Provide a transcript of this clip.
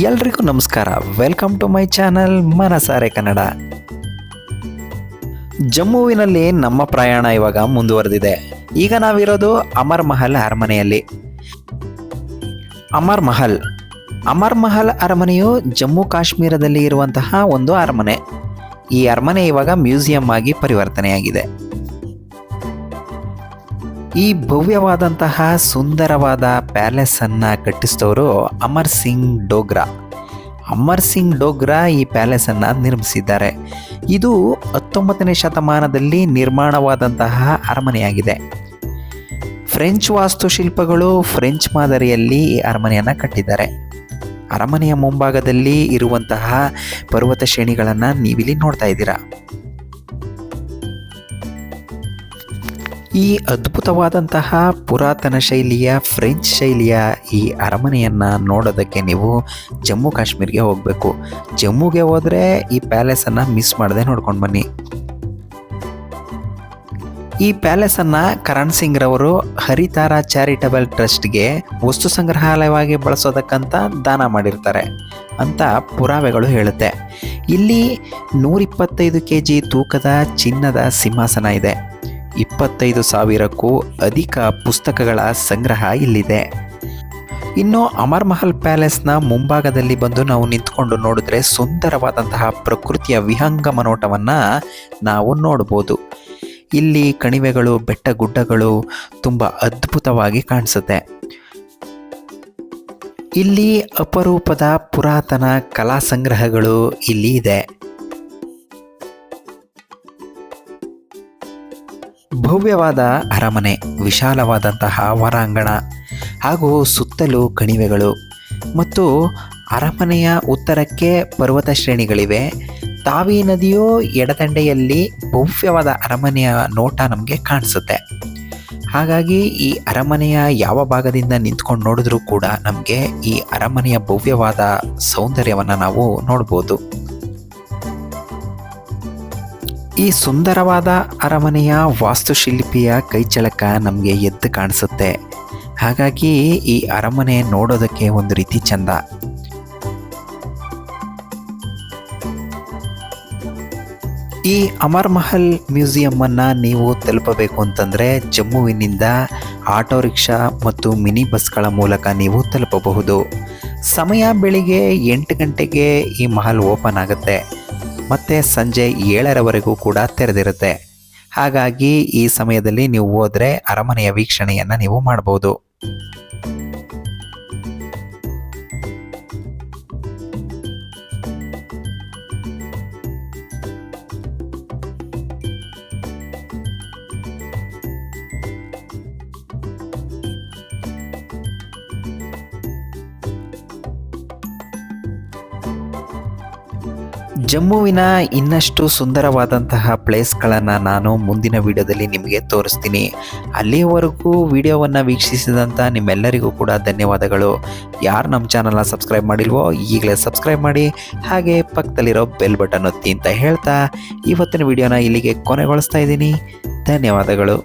ಎಲ್ರಿಗೂ ನಮಸ್ಕಾರ. Welcome to my channel ಮನಸಾರೆ ಕನ್ನಡ. ಜಮ್ಮುವಿನಲ್ಲಿ ನಮ್ಮ ಪ್ರಯಾಣ ಇವಾಗ ಮುಂದುವರೆದಿದೆ. ಈಗ ನಾವಿರೋದು ಅಮರ್ ಮಹಲ್ ಅರಮನೆಯಲ್ಲಿ. ಅಮರ್ ಮಹಲ್ ಅರಮನೆಯು ಜಮ್ಮು ಕಾಶ್ಮೀರದಲ್ಲಿ ಇರುವಂತಹ ಒಂದು ಅರಮನೆ. ಈ ಅರಮನೆ ಇವಾಗ ಮ್ಯೂಸಿಯಂ ಆಗಿ ಪರಿವರ್ತನೆಯಾಗಿದೆ. ಈ ಭವ್ಯವಾದಂತಹ ಸುಂದರವಾದ ಪ್ಯಾಲೇಸ್ ಅನ್ನ ಕಟ್ಟಿಸಿದವರು ಅಮರ್ ಸಿಂಗ್ ಡೋಗ್ರಾ ಈ ಪ್ಯಾಲೇಸ್ ಅನ್ನ ನಿರ್ಮಿಸಿದ್ದಾರೆ. ಇದು 19ನೇ ಶತಮಾನದಲ್ಲಿ ನಿರ್ಮಾಣವಾದಂತಹ ಅರಮನೆಯಾಗಿದೆ. ಫ್ರೆಂಚ್ ವಾಸ್ತುಶಿಲ್ಪಗಳು ಫ್ರೆಂಚ್ ಮಾದರಿಯಲ್ಲಿ ಈ ಅರಮನೆಯನ್ನ ಕಟ್ಟಿದ್ದಾರೆ. ಅರಮನೆಯ ಮುಂಭಾಗದಲ್ಲಿ ಇರುವಂತಹ ಪರ್ವತ ಶ್ರೇಣಿಗಳನ್ನು ನೀವಿಲ್ಲಿ ನೋಡ್ತಾ ಇದ್ದೀರಾ. ಈ ಅದ್ಭುತವಾದಂತಹ ಪುರಾತನ ಶೈಲಿಯ ಫ್ರೆಂಚ್ ಶೈಲಿಯ ಈ ಅರಮನೆಯನ್ನು ನೋಡೋದಕ್ಕೆ ನೀವು ಜಮ್ಮು ಕಾಶ್ಮೀರ್ಗೆ ಹೋಗಬೇಕು. ಜಮ್ಮುಗೆ ಹೋದರೆ ಈ ಪ್ಯಾಲೇಸನ್ನು ಮಿಸ್ ಮಾಡದೆ ನೋಡ್ಕೊಂಡು ಬನ್ನಿ. ಈ ಪ್ಯಾಲೇಸನ್ನು ಕರಣ್ ಸಿಂಗ್ ರವರು ಹರಿತಾರ ಚಾರಿಟಬಲ್ ಟ್ರಸ್ಟ್ಗೆ ವಸ್ತು ಸಂಗ್ರಹಾಲಯವಾಗಿ ಬಳಸೋದಕ್ಕಂತ ದಾನ ಮಾಡಿರ್ತಾರೆ ಅಂತ ಪುರಾವೆಗಳು ಹೇಳುತ್ತೆ. ಇಲ್ಲಿ 125 kg ತೂಕದ ಚಿನ್ನದ ಸಿಂಹಾಸನ ಇದೆ. 25,000ಕ್ಕೂ ಅಧಿಕ ಪುಸ್ತಕಗಳ ಸಂಗ್ರಹ ಇಲ್ಲಿದೆ. ಇನ್ನು ಅಮರ್ ಮಹಲ್ ಪ್ಯಾಲೇಸ್ನ ಮುಂಭಾಗದಲ್ಲಿ ಬಂದು ನಾವು ನಿಂತ್ಕೊಂಡು ನೋಡಿದ್ರೆ ಸುಂದರವಾದಂತಹ ಪ್ರಕೃತಿಯ ವಿಹಂಗಮ ನೋಟವನ್ನು ನಾವು ನೋಡ್ಬೋದು. ಇಲ್ಲಿ ಕಣಿವೆಗಳು, ಬೆಟ್ಟ ಗುಡ್ಡಗಳು ತುಂಬ ಅದ್ಭುತವಾಗಿ ಕಾಣಿಸುತ್ತೆ. ಇಲ್ಲಿ ಅಪರೂಪದ ಪುರಾತನ ಕಲಾ ಸಂಗ್ರಹಗಳು ಇಲ್ಲಿ ಇದೆ. ಭವ್ಯವಾದ ಅರಮನೆ, ವಿಶಾಲವಾದಂತಹ ಹೊರಾಂಗಣ ಹಾಗೂ ಸುತ್ತಲೂ ಕಣಿವೆಗಳು ಮತ್ತು ಅರಮನೆಯ ಉತ್ತರಕ್ಕೆ ಪರ್ವತ ಶ್ರೇಣಿಗಳಿವೆ. ತಾವಿ ನದಿಯು ಎಡದಂಡೆಯಲ್ಲಿ ಭವ್ಯವಾದ ಅರಮನೆಯ ನೋಟ ನಮಗೆ ಕಾಣಿಸುತ್ತೆ. ಹಾಗಾಗಿ ಈ ಅರಮನೆಯ ಯಾವ ಭಾಗದಿಂದ ನಿಂತ್ಕೊಂಡು ನೋಡಿದ್ರೂ ಕೂಡ ನಮಗೆ ಈ ಅರಮನೆಯ ಭವ್ಯವಾದ ಸೌಂದರ್ಯವನ್ನು ನಾವು ನೋಡ್ಬೋದು. ಈ ಸುಂದರವಾದ ಅರಮನೆಯ ವಾಸ್ತುಶಿಲ್ಪಿಯ ಕೈಚಳಕ ನಮಗೆ ಎದ್ದು ಕಾಣಿಸುತ್ತೆ. ಹಾಗಾಗಿ ಈ ಅರಮನೆ ನೋಡೋದಕ್ಕೆ ಒಂದು ರೀತಿ ಚಂದ. ಈ ಅಮರ್ ಮಹಲ್ ಮ್ಯೂಸಿಯಮ್ಮನ್ನು ನೀವು ತಲುಪಬೇಕು ಅಂತಂದರೆ ಜಮ್ಮುವಿನಿಂದ ಆಟೋ ರಿಕ್ಷಾ ಮತ್ತು ಮಿನಿ ಬಸ್ಗಳ ಮೂಲಕ ನೀವು ತಲುಪಬಹುದು. ಸಮಯ ಬೆಳಿಗ್ಗೆ 8 ಗಂಟೆಗೆ ಈ ಮಹಲ್ ಓಪನ್ ಆಗುತ್ತೆ ಮತ್ತು ಸಂಜೆ 7ರವರೆಗೂ ಕೂಡ ತೆರೆದಿರುತ್ತೆ. ಹಾಗಾಗಿ ಈ ಸಮಯದಲ್ಲಿ ನೀವು ಹೋದರೆ ಅರಮನೆಯ ವೀಕ್ಷಣೆಯನ್ನು ನೀವು ಮಾಡ್ಬೋದು. ಜಮ್ಮುವಿನ ಇನ್ನಷ್ಟು ಸುಂದರವಾದಂತಹ ಪ್ಲೇಸ್ಗಳನ್ನು ನಾನು ಮುಂದಿನ ವಿಡಿಯೋದಲ್ಲಿ ನಿಮಗೆ ತೋರಿಸ್ತೀನಿ. ಅಲ್ಲಿಯವರೆಗೂ ವಿಡಿಯೋವನ್ನು ವೀಕ್ಷಿಸಿದಂಥ ನಿಮ್ಮೆಲ್ಲರಿಗೂ ಕೂಡ ಧನ್ಯವಾದಗಳು. ಯಾರು ನಮ್ಮ ಚಾನಲ್ನ ಸಬ್ಸ್ಕ್ರೈಬ್ ಮಾಡಿಲ್ವೋ ಈಗಲೇ ಸಬ್ಸ್ಕ್ರೈಬ್ ಮಾಡಿ, ಹಾಗೆ ಪಕ್ಕದಲ್ಲಿರೋ ಬೆಲ್ ಬಟನ್ ಒತ್ತಿ ಅಂತ ಹೇಳ್ತಾ ಇವತ್ತಿನ ವಿಡಿಯೋನ ಇಲ್ಲಿಗೆ ಕೊನೆಗೊಳಿಸ್ತಾ ಇದ್ದೀನಿ. ಧನ್ಯವಾದಗಳು.